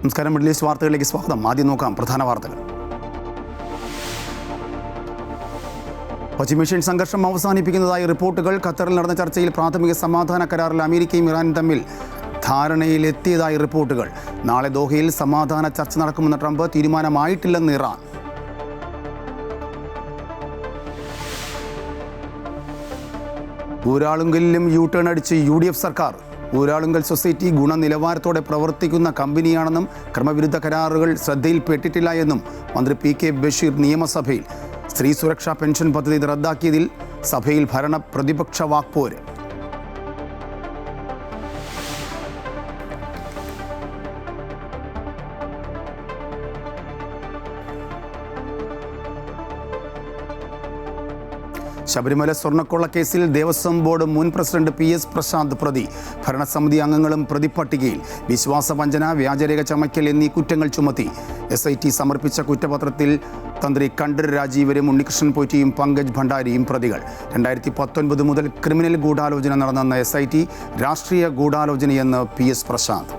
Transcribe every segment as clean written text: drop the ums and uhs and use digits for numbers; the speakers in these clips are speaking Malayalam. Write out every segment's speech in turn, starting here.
നമസ്കാരം. മിഡിൽ ഈസ്റ്റ് വാർത്തകളിലേക്ക് സ്വാഗതം. ആദ്യം നോക്കാം പ്രധാന വാർത്തകൾ. പശ്ചിമേഷ്യൻ സംഘർഷം അവസാനിപ്പിക്കുന്നതായി റിപ്പോർട്ടുകൾ. ഖത്തറിൽ നടന്ന ചർച്ചയിൽ പ്രാഥമിക സമാധാന കരാറിൽ അമേരിക്കയും ഇറാനും തമ്മിൽ ധാരണയിലെത്തിയതായി റിപ്പോർട്ടുകൾ. നാളെ ദോഹയിൽ സമാധാന ചർച്ച നടക്കുമെന്ന ട്രംപ്. തീരുമാനമായിട്ടില്ലെന്ന് ഇറാൻ. ഊരാളുങ്കലിലും യു ടേൺ അടിച്ച് UDF സർക്കാർ. ഊരാളുങ്കൽ സൊസൈറ്റി ഗുണനിലവാരത്തോടെ പ്രവർത്തിക്കുന്ന കമ്പനിയാണെന്നും ക്രമവിരുദ്ധ കരാറുകൾ ശ്രദ്ധയിൽപ്പെട്ടിട്ടില്ല എന്നും മന്ത്രി PK ബഷീർ നിയമസഭയിൽ. സ്ത്രീ സുരക്ഷാ പെൻഷൻ പദ്ധതി റദ്ദാക്കിയതിൽ സഭയിൽ ഭരണ പ്രതിപക്ഷ വാക്പോര്. ശബരിമല സ്വർണ്ണക്കൊള്ളക്കേസിൽ ദേവസ്വം ബോർഡ് മുൻ പ്രസിഡന്റ് PS പ്രശാന്ത് പ്രതി. ഭരണസമിതി അംഗങ്ങളും പ്രതിപ്പട്ടികയിൽ. വിശ്വാസവഞ്ചന, വ്യാജരേഖ ചമയ്ക്കൽ എന്നീ കുറ്റങ്ങൾ ചുമത്തി. SIT സമർപ്പിച്ച കുറ്റപത്രത്തിൽ തന്ത്രി കണ്ഠര് രാജീവരും ഉണ്ണികൃഷ്ണൻ പോറ്റിയും പങ്കജ് ഭണ്ഡാരിയും പ്രതികൾ. 2019 മുതൽ ക്രിമിനൽ ഗൂഢാലോചന നടന്നെന്ന SIT, രാഷ്ട്രീയ ഗൂഢാലോചനയെന്ന് PS പ്രശാന്ത്.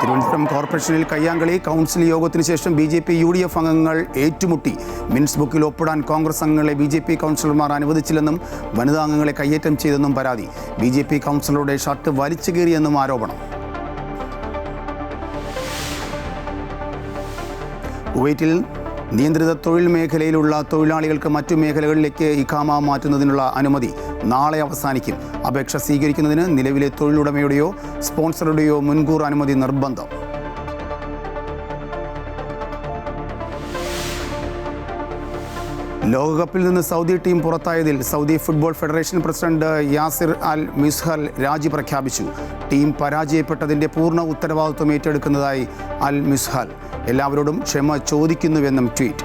തിരുവനന്തപുരം കോർപ്പറേഷനിൽ കയ്യാങ്കളി. കൗൺസിൽ യോഗത്തിന് ശേഷം BJP UDF അംഗങ്ങൾ ഏറ്റുമുട്ടി. മിൻസ് ബുക്കിൽ ഒപ്പിടാൻ കോൺഗ്രസ് അംഗങ്ങളെ BJP കൗൺസിലർമാർ അനുവദിച്ചില്ലെന്നും വനിതാ അംഗങ്ങളെ കയ്യേറ്റം ചെയ്തെന്നും പരാതി. BJP കൗൺസിലറുടെ ഷർട്ട് വലിച്ചു കീറിയെന്നും ആരോപണം. കുവൈറ്റിൽ നിയന്ത്രിത തൊഴിൽ മേഖലയിലുള്ള തൊഴിലാളികൾക്ക് മറ്റു മേഖലകളിലേക്ക് ഇഖാമ മാറ്റുന്നതിനുള്ള അനുമതി നാളെ അവസാനിക്കും. അപേക്ഷ സ്വീകരിക്കുന്നതിന് നിലവിലെ തൊഴിലുടമയുടെയോ സ്പോൺസറുടെയോ മുൻകൂർ അനുമതി നിർബന്ധം. ലോകകപ്പിൽ നിന്ന് സൗദി ടീം പുറത്തായതിൽ Saudi football federation president Yasir Al Mishal രാജി പ്രഖ്യാപിച്ചു. ടീം പരാജയപ്പെട്ടതിൻ്റെ പൂർണ്ണ ഉത്തരവാദിത്വം ഏറ്റെടുക്കുന്നതായി അൽ മിസ്ഹൽ. എല്ലാവരോടും ക്ഷമ ചോദിക്കുന്നുവെന്നും ട്വീറ്റ്.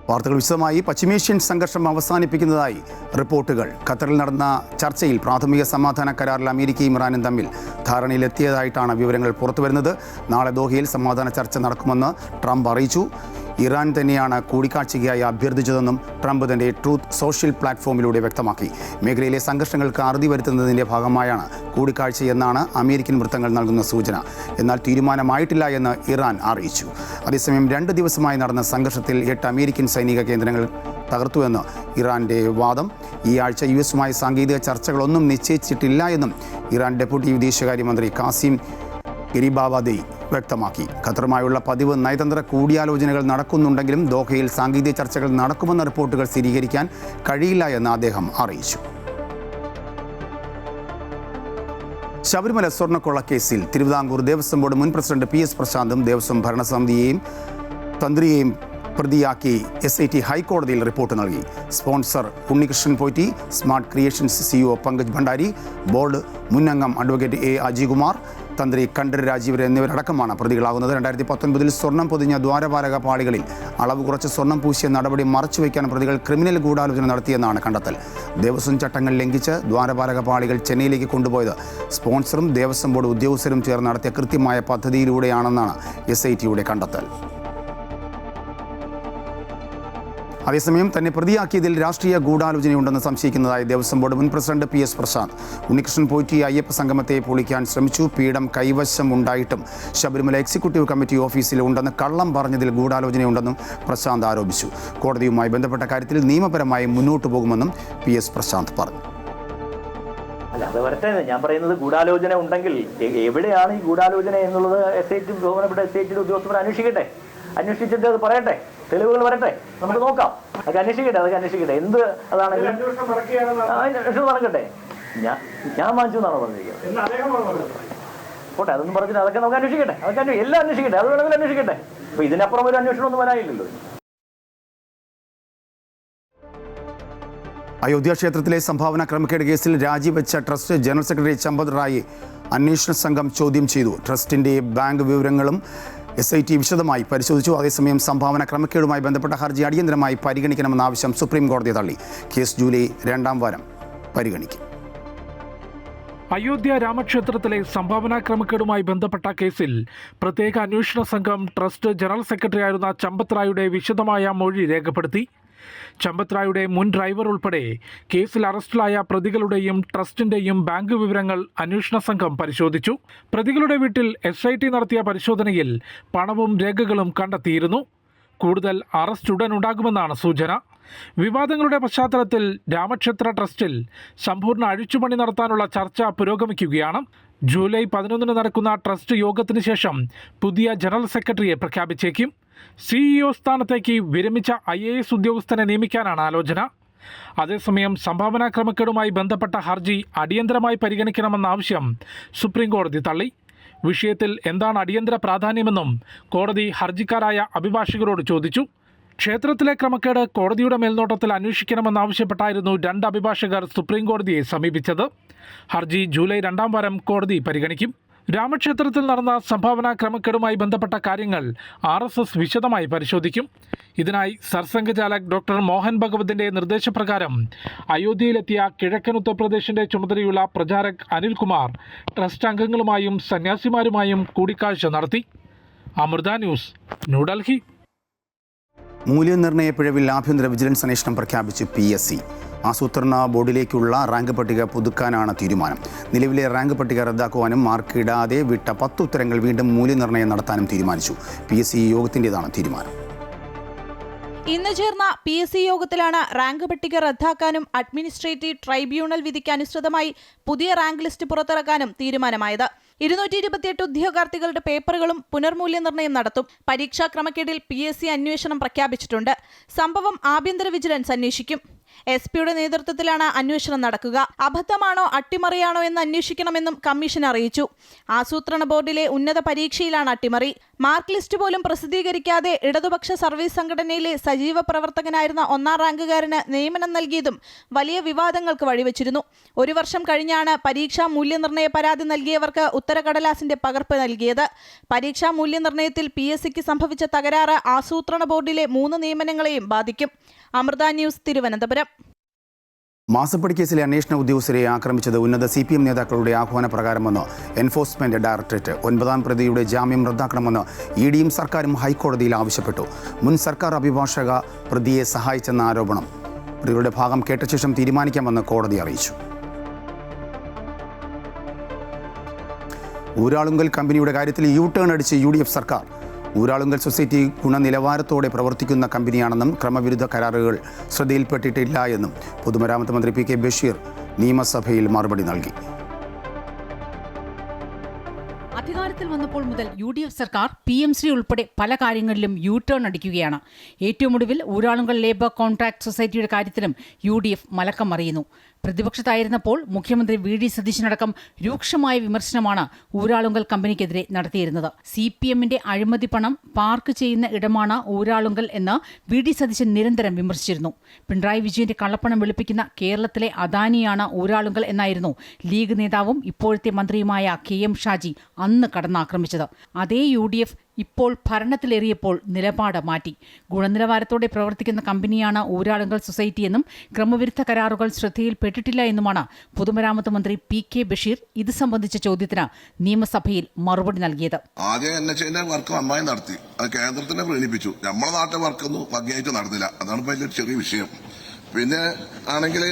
വാർത്തകൾ വിശദമായി. പശ്ചിമേഷ്യൻ സംഘർഷം അവസാനിപ്പിക്കുന്നതായി റിപ്പോർട്ടുകൾ. ഖത്തറിൽ നടന്ന ചർച്ചയിൽ പ്രാഥമിക സമാധാന കരാറിൽ അമേരിക്കയും ഇറാനും തമ്മിൽ ധാരണയിലെത്തിയതായിട്ടാണ് വിവരങ്ങൾ പുറത്തുവരുന്നത്. നാളെ ദോഹയിൽ സമാധാന ചർച്ച നടക്കുമെന്ന് ട്രംപ് അറിയിച്ചു. ഇറാൻ തന്നെയാണ് കൂടിക്കാഴ്ചയ്ക്കായി അഭ്യർത്ഥിച്ചതെന്നും ട്രംപ് തൻ്റെ ട്രൂത്ത് സോഷ്യൽ പ്ലാറ്റ്ഫോമിലൂടെ വ്യക്തമാക്കി. മേഖലയിലെ സംഘർഷങ്ങൾക്ക് അറുതി വരുത്തുന്നതിൻ്റെ ഭാഗമായാണ് കൂടിക്കാഴ്ചയെന്നാണ് അമേരിക്കൻ വൃത്തങ്ങൾ നൽകുന്ന സൂചന. എന്നാൽ തീരുമാനമായിട്ടില്ല എന്ന് ഇറാൻ അറിയിച്ചു. അതേസമയം 2 ദിവസമായി നടന്ന സംഘർഷത്തിൽ 8 അമേരിക്കൻ സൈനിക കേന്ദ്രങ്ങൾ തകർത്തുവെന്ന് ഇറാൻ്റെ വാദം. ഈ ആഴ്ച US-യുമായി സാങ്കേതിക ചർച്ചകളൊന്നും നിശ്ചയിച്ചിട്ടില്ല എന്നും ഇറാൻ ഡെപ്യൂട്ടി വിദേശകാര്യമന്ത്രി കാസിം ഗരിബാബാദി വ്യക്തമാക്കി. ഖത്തറുമായുള്ള പതിവ് നയതന്ത്ര കൂടിയാലോചനകൾ നടക്കുന്നുണ്ടെങ്കിലും ദോഹയിൽ സാങ്കേതിക ചർച്ചകൾ നടക്കുമെന്ന റിപ്പോർട്ടുകൾ സ്ഥിരീകരിക്കാൻ കഴിയില്ല എന്ന് അദ്ദേഹം അറിയിച്ചു. ശബരിമല സ്വർണ്ണക്കൊള്ളക്കേസിൽ തിരുവിതാംകൂർ ദേവസ്വം ബോർഡ് മുൻ പ്രസിഡന്റ് PS പ്രശാന്തും ദേവസ്വം ഭരണസമിതിയെയും തന്ത്രിയെയും പ്രതിയാക്കി SIT ഹൈക്കോടതിയിൽ റിപ്പോർട്ട് നൽകി. Sponsor Unnikrishnan Potti, smart creations CEO Pankaj Bhandari, board മുൻ അംഗം അഡ്വക്കേറ്റ് A അജികുമാർ, തന്ത്രി കണ്ഠര് രാജീവർ എന്നിവരടക്കമാണ് പ്രതികളാകുന്നത്. 2019 സ്വർണം പൊതിഞ്ഞ ദ്വാരപാലക പാളികളിൽ അളവ് കുറച്ച് സ്വർണം പൂശിയ നടപടി മറച്ചുവെക്കാൻ പ്രതികൾ ക്രിമിനൽ ഗൂഢാലോചന നടത്തിയെന്നാണ് കണ്ടെത്തൽ. ദേവസ്വം ചട്ടങ്ങൾ ലംഘിച്ച് ദ്വാരപാലക പാളികൾ ചെന്നൈയിലേക്ക് കൊണ്ടുപോയത് സ്പോൺസറും ദേവസ്വം ബോർഡ് ഉദ്യോഗസ്ഥരും ചേർന്ന് നടത്തിയ കൃത്യമായ പദ്ധതിയിലൂടെയാണെന്നാണ് SITയുടെ കണ്ടെത്തൽ. അതേസമയം തന്നെ പ്രതിയാക്കിയതിൽ രാഷ്ട്രീയ ഗൂഢാലോചനയുണ്ടെന്ന് സംശയിക്കുന്നതായി ദേവസ്വം ബോർഡ് മുൻ പ്രസിഡന്റ് PS പ്രശാന്ത്. ഉണ്ണികൃഷ്ണൻ പോറ്റി അയ്യപ്പ സംഗമത്തെ പൊളിക്കാൻ ശ്രമിച്ചു. പീഠം കൈവശം ഉണ്ടായിട്ടും ശബരിമല എക്സിക്യൂട്ടീവ് കമ്മിറ്റി ഓഫീസിൽ ഉണ്ടെന്ന് കള്ളം പറഞ്ഞതിൽ ഗൂഢാലോചനയുണ്ടെന്നും പ്രശാന്ത് ആരോപിച്ചു. കോടതിയുമായി ബന്ധപ്പെട്ട കാര്യത്തിൽ നിയമപരമായി മുന്നോട്ടു പോകുമെന്നും PS പ്രശാന്ത് പറഞ്ഞു. അല്ല, അത് വരട്ടെ. ഞാൻ പറയുന്നത് ഗൂഢാലോചന ഉണ്ടെങ്കിൽ എവിടെയാണ് ഈ ഗൂഢാലോചന എന്നുള്ളത് ബഹുമാനപ്പെട്ട SITയുടെ ഉദ്യോഗസ്ഥർ അന്വേഷിച്ചിട്ട് അത് പറയട്ടെ, തെളിവുകൾ വരട്ടെ, നമുക്ക് നോക്കാം. അതൊക്കെ അന്വേഷിക്കട്ടെ. എന്ത് അതാണെങ്കിലും അന്വേഷണം നടക്കട്ടെ. ഞാൻ വാങ്ങിച്ചു എന്നാണോ പറഞ്ഞിരിക്കുന്നത്? പോട്ടെ, അതൊന്നും പറഞ്ഞിട്ട് അതൊക്കെ നമുക്ക് അന്വേഷിക്കട്ടെ. എല്ലാം അന്വേഷിക്കട്ടെ. അത് വേണമെങ്കിൽ അന്വേഷിക്കട്ടെ. അപ്പൊ ഇതിനപ്പുറം ഒരു അന്വേഷണം ഒന്നും വരാനില്ലല്ലോ. അയോധ്യ ക്ഷേത്രത്തിലെ സംഭാവന ക്രമക്കേട് കേസിൽ രാജിവെച്ച ട്രസ്റ്റ് ജനറൽ സെക്രട്ടറി ചമ്പത് റായി അന്വേഷണ സംഘം ചോദ്യം ചെയ്തു. ട്രസ്റ്റിൻ്റെ ബാങ്ക് വിവരങ്ങളും SIT വിശദമായി പരിശോധിച്ചു. അതേസമയം സംഭാവന ക്രമക്കേടുമായി ബന്ധപ്പെട്ട ഹർജി അടിയന്തരമായി പരിഗണിക്കണമെന്ന ആവശ്യം സുപ്രീം കോടതി തള്ളി. കേസ് ജൂലൈ 2-ാം വാരം പരിഗണിക്കും. അയോധ്യ രാമക്ഷേത്രത്തിലെ സംഭാവനാ ക്രമക്കേടുമായി ബന്ധപ്പെട്ട കേസിൽ പ്രത്യേക അന്വേഷണ സംഘം ട്രസ്റ്റ് ജനറൽ സെക്രട്ടറിയായിരുന്ന ചമ്പത് റായുടെ വിശദമായ മൊഴി രേഖപ്പെടുത്തി. ചമ്പത് റായുടെ മുൻ ഡ്രൈവർ ഉൾപ്പെടെ കേസിൽ അറസ്റ്റിലായ പ്രതികളുടെയും ട്രസ്റ്റിന്റെയും ബാങ്ക് വിവരങ്ങൾ അന്വേഷണ സംഘം പരിശോധിച്ചു. പ്രതികളുടെ വീട്ടിൽ SIT നടത്തിയ പരിശോധനയിൽ പണവും രേഖകളും കണ്ടെത്തിയിരുന്നു. കൂടുതൽ അറസ്റ്റ് ഉടൻ ഉണ്ടാകുമെന്നാണ് സൂചന. വിവാദങ്ങളുടെ പശ്ചാത്തലത്തിൽ രാമക്ഷേത്ര ട്രസ്റ്റിൽ സമ്പൂർണ്ണ അഴിച്ചുപണി നടത്താനുള്ള ചർച്ച പുരോഗമിക്കുകയാണ്. ജൂലൈ 11 നടക്കുന്ന ട്രസ്റ്റ് യോഗത്തിന് ശേഷം പുതിയ ജനറൽ സെക്രട്ടറിയെ പ്രഖ്യാപിച്ചേക്കും. CEO സ്ഥാനത്തേക്ക് വിരമിച്ച IAS ഉദ്യോഗസ്ഥനെ നിയമിക്കാനാണ് ആലോചന. അതേസമയം സംഭാവനാ ക്രമക്കേടുമായി ബന്ധപ്പെട്ട ഹർജി അടിയന്തരമായി പരിഗണിക്കണമെന്ന ആവശ്യം സുപ്രീം കോടതി തള്ളി. വിഷയത്തിൽ എന്താണ് അടിയന്തര പ്രാധാന്യമെന്നും കോടതി ഹർജിക്കാരായ അഭിഭാഷകരോട് ചോദിച്ചു. ക്ഷേത്രത്തിലെ ക്രമക്കേട് കോടതിയുടെ മേൽനോട്ടത്തിൽ അന്വേഷിക്കണമെന്നാവശ്യപ്പെട്ടായിരുന്നു 2 അഭിഭാഷകർ സുപ്രീം കോടതിയെ സമീപിച്ചത്. ഹർജി ജൂലൈ 2 വാരം കോടതി പരിഗണിക്കും. രാമക്ഷേത്രത്തിൽ നടന്ന സംഭാവനാ ക്രമക്കേടുമായി ബന്ധപ്പെട്ട കാര്യങ്ങൾ RSS വിശദമായി പരിശോധിക്കും. ഇതിനായി സർസംഘചാലക് ഡോക്ടർ മോഹൻ ഭഗവതിന്റെ നിർദ്ദേശപ്രകാരം അയോധ്യയിലെത്തിയ കിഴക്കൻ ഉത്തർപ്രദേശിന്റെ ചുമതലയുള്ള പ്രചാരക് അനിൽകുമാർ ട്രസ്റ്റ് അംഗങ്ങളുമായും സന്യാസിമാരുമായും കൂടിക്കാഴ്ച നടത്തി. അമൃത ന്യൂസ്, ന്യൂഡൽഹി. മൂല്യനിർണ്ണയ പിഴവിൽ ആഭ്യന്തര വിജിലൻസ് അന്വേഷണം പ്രഖ്യാപിച്ച് PSC. ആസൂത്രണ ബോർഡിലേക്കുള്ള റാങ്ക് പട്ടിക പുതുക്കാനാണ് തീരുമാനം. നിലവിലെ റാങ്ക് പട്ടിക റദ്ദാക്കുവാനും മാർക്ക് ഇടാതെ വിട്ട 10 ഉത്തരങ്ങൾ വീണ്ടും മൂല്യനിർണ്ണയം നടത്താനും തീരുമാനിച്ചു. PSC യോഗത്തിൻ്റെതാണ് തീരുമാനം. ഇന്ന് ചേർന്ന PSC യോഗത്തിലാണ് റാങ്ക് പട്ടിക റദ്ദാക്കാനും അഡ്മിനിസ്ട്രേറ്റീവ് ട്രൈബ്യൂണൽ വിധിക്ക് അനുസൃതമായി പുതിയ റാങ്ക് ലിസ്റ്റ് പുറത്തിറക്കാനും തീരുമാനമായത്. 228 ഉദ്യോഗാർത്ഥികളുടെ പേപ്പറുകളും പുനർമൂല്യനിർണ്ണയം നടത്തും. പരീക്ഷാ ക്രമക്കേടിൽ PSC അന്വേഷണം പ്രഖ്യാപിച്ചിട്ടുണ്ട്. സംഭവം ആഭ്യന്തര വിജിലൻസ് അന്വേഷിക്കും. SP-യുടെ നേതൃത്വത്തിലാണ് അന്വേഷണം നടക്കുക. അബദ്ധമാണോ അട്ടിമറിയാണോ എന്ന് അന്വേഷിക്കണമെന്നും കമ്മീഷൻ അറിയിച്ചു. ആസൂത്രണ ബോർഡിലെ ഉന്നത പരീക്ഷയിലാണ് അട്ടിമറി. മാർക്ക് ലിസ്റ്റ് പോലും പ്രസിദ്ധീകരിക്കാതെ ഇടതുപക്ഷ സർവീസ് സംഘടനയിലെ സജീവ പ്രവർത്തകനായിരുന്ന 1ാം റാങ്കുകാരന് നിയമനം നൽകിയതും വലിയ വിവാദങ്ങൾക്ക് വഴിവെച്ചിരുന്നു. 1 വർഷം കഴിഞ്ഞാണ് പരീക്ഷാ മൂല്യനിർണ്ണയ പരാതി നൽകിയവർക്ക് ഉത്തരക്കടലാസിന്റെ പകർപ്പ് നൽകിയത്. പരീക്ഷാ മൂല്യനിർണ്ണയത്തിൽ PSCക്ക് സംഭവിച്ച തകരാറ് ആസൂത്രണ ബോർഡിലെ 3 നിയമനങ്ങളെയും ബാധിക്കും. അമൃത ന്യൂസ്, തിരുവനന്തപുരം. മാസപ്പടി കേസിലെ അന്വേഷണ ഉദ്യോഗസ്ഥരെ ആക്രമിച്ചത് ഉന്നത CPM നേതാക്കളുടെ ആഹ്വാനപ്രകാരമെന്ന് എൻഫോഴ്സ്മെന്റ് ഡയറക്ടറേറ്റ്. 9ാം പ്രതിയുടെ ജാമ്യം റദ്ദാക്കണമെന്ന് EDയും സർക്കാരും ഹൈക്കോടതിയിൽ ആവശ്യപ്പെട്ടു. മുൻ സർക്കാർ അഭിഭാഷക പ്രതിയെ സഹായിച്ചെന്ന ആരോപണം. പ്രതികളുടെ ഭാഗം കേട്ട ശേഷം തീരുമാനിക്കാമെന്ന് കോടതി അറിയിച്ചു. ഊരാളുങ്കൽ കമ്പനിയുടെ കാര്യത്തിൽ U-ടേൺ അടിച്ച് UDF സർക്കാർ. ഊരാളുങ്കൽ സൊസൈറ്റി ഗുണനിലവാരത്തോടെ പ്രവർത്തിക്കുന്ന കമ്പനിയാണെന്നും ക്രമവിരുദ്ധ കരാറുകൾ ശ്രദ്ധയിൽപ്പെട്ടിട്ടില്ല എന്നും പൊതുമരാമത്ത് മന്ത്രി PK ബഷീർ നിയമസഭയിൽ മറുപടി നൽകി. അധികാരത്തിൽ വന്നപ്പോൾ മുതൽ UDF സർക്കാർ PMC ഉൾപ്പെടെ പല കാര്യങ്ങളിലും U-ടേൺ അടിക്കുകയാണ്. ഏറ്റവും ഒടുവിൽ ഊരാളുങ്കൽ ലേബർ കോൺട്രാക്ട് സൊസൈറ്റിയുടെ കാര്യത്തിലും UDF മലക്കം മറിയുന്നു. പ്രതിപക്ഷത്തായിരുന്നപ്പോൾ മുഖ്യമന്ത്രി VD സതീശനടക്കം രൂക്ഷമായ വിമർശനമാണ് ഊരാളുങ്കൽ കമ്പനിക്കെതിരെ നടത്തിയിരുന്നത്. CPMന്റെ അഴിമതി പണം പാർക്ക് ചെയ്യുന്ന ഇടമാണ് ഊരാളുങ്കൽ എന്ന് VD സതീശൻ നിരന്തരം വിമർശിച്ചിരുന്നു. പിണറായി വിജയന്റെ കള്ളപ്പണം വെളുപ്പിക്കുന്ന കേരളത്തിലെ അദാനിയാണ് ഊരാളുങ്കൽ എന്നായിരുന്നു ലീഗ് നേതാവും ഇപ്പോഴത്തെ മന്ത്രിയുമായ KM ഷാജി അന്ന് കടന്നാക്രമിച്ചത്. അതേ UDF ഇപ്പോൾ ഭരണത്തിലേറിയപ്പോൾ നിലപാട് മാറ്റി. ഗുണനിലവാരത്തോടെ പ്രവർത്തിക്കുന്ന കമ്പനിയാണ് ഊരാളുങ്കൽ സൊസൈറ്റിയെന്നും ക്രമവിരുദ്ധ കരാറുകൾ ശ്രദ്ധയിൽപ്പെട്ടിട്ടില്ല എന്നുമാണ് പൊതുമരാമത്ത് മന്ത്രി PK ബഷീർ ഇത് സംബന്ധിച്ച ചോദ്യത്തിന് നിയമസഭയിൽ മറുപടി നൽകിയത്. ആദ്യം NHAന്റെ വർക്ക് നന്നായി നടത്തി, അത് കേന്ദ്രത്തിനെ പ്രേരിപ്പിച്ചു. നമ്മുടെ നാട്ടിലെ വർക്കൊന്നും ഭംഗിയായിട്ട് നടന്നില്ല. അതാണ് വലിയൊരു ചെറിയ വിഷയം. പിന്നെ ആണെങ്കിൽ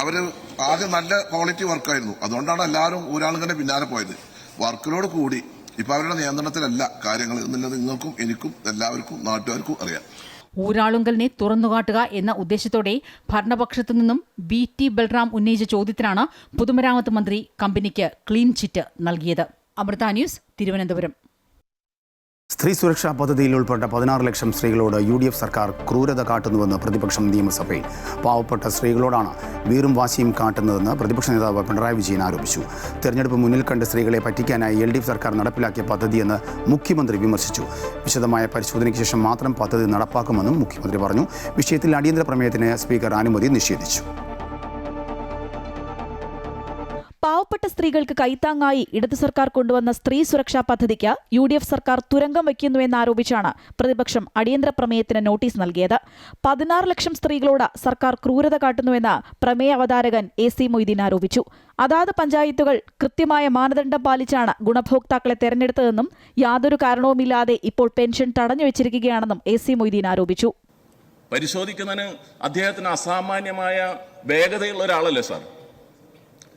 അവര് ആദ്യം നല്ല ക്വാളിറ്റി വർക്കായിരുന്നു. അതുകൊണ്ടാണ് എല്ലാവരും ഊരാളുങ്കലിന്റെ പിന്നാലെ പോയത്. വർക്കിനോട് കൂടി ഇപ്പൊ അവരുടെ നിയന്ത്രണത്തിലല്ല കാര്യങ്ങൾ എന്നുള്ളത് നിങ്ങൾക്കും എനിക്കും എല്ലാവർക്കും നാട്ടുകാർക്കും അറിയാം. ഊരാളുങ്കലിനെ തുറന്നുകാട്ടുക എന്ന ഉദ്ദേശത്തോടെ ഭരണപക്ഷത്തു നിന്നും BT ബൽറാം ഉന്നയിച്ച ചോദ്യത്തിനാണ് പൊതുമരാമത്ത് മന്ത്രി കമ്പനിക്ക് ക്ലീൻ ചിറ്റ് നൽകിയത്. അമൃത ന്യൂസ്, തിരുവനന്തപുരം. സ്ത്രീ സുരക്ഷാ പദ്ധതിയിൽ ഉൾപ്പെട്ട 16 ലക്ഷം സ്ത്രീകളോട് UDF സർക്കാർ ക്രൂരത കാട്ടുന്നുവെന്ന് പ്രതിപക്ഷം നിയമസഭയിൽ. പാവപ്പെട്ട സ്ത്രീകളോടാണ് വീറും വാശിയും കാട്ടുന്നതെന്ന് പ്രതിപക്ഷ നേതാവ് പിണറായി വിജയൻ ആരോപിച്ചു. തെരഞ്ഞെടുപ്പ് മുന്നിൽ കണ്ട് സ്ത്രീകളെ പറ്റിക്കാനായി LDF സർക്കാർ നടപ്പിലാക്കിയ പദ്ധതിയെന്ന് മുഖ്യമന്ത്രി വിമർശിച്ചു. വിശദമായ പരിശോധനയ്ക്ക് ശേഷം മാത്രം പദ്ധതി നടപ്പാക്കുമെന്നും മുഖ്യമന്ത്രി പറഞ്ഞു. വിഷയത്തിൽ അടിയന്തര പ്രമേയത്തിന് സ്പീക്കർ അനുമതി നിഷേധിച്ചു. പാവപ്പെട്ട സ്ത്രീകൾക്ക് കൈത്താങ്ങായി ഇടതു സർക്കാർ കൊണ്ടുവന്ന സ്ത്രീ സുരക്ഷാ പദ്ധതിക്ക് UDF സർക്കാർ തുരങ്കം വയ്ക്കുന്നുവെന്നാരോപിച്ചാണ് പ്രതിപക്ഷം അടിയന്തര പ്രമേയത്തിന് നോട്ടീസ് നൽകിയത്. 16 ലക്ഷം സ്ത്രീകളോട് സർക്കാർ ക്രൂരത കാട്ടുന്നുവെന്ന് പ്രമേയ അവതാരകൻ AC മൊയ്തീൻ ആരോപിച്ചു. അതാത് പഞ്ചായത്തുകൾ കൃത്യമായ മാനദണ്ഡം പാലിച്ചാണ് ഗുണഭോക്താക്കളെ തെരഞ്ഞെടുത്തതെന്നും യാതൊരു കാരണവുമില്ലാതെ ഇപ്പോൾ പെൻഷൻ തടഞ്ഞുവച്ചിരിക്കുകയാണെന്നും AC മൊയ്തീൻ ആരോപിച്ചു. പരിശോധിക്കുന്നതിന് അദ്ദേഹത്തിന് അസാമാന്യമായ വേഗതയുള്ള ഒരാളല്ലേ സാർ?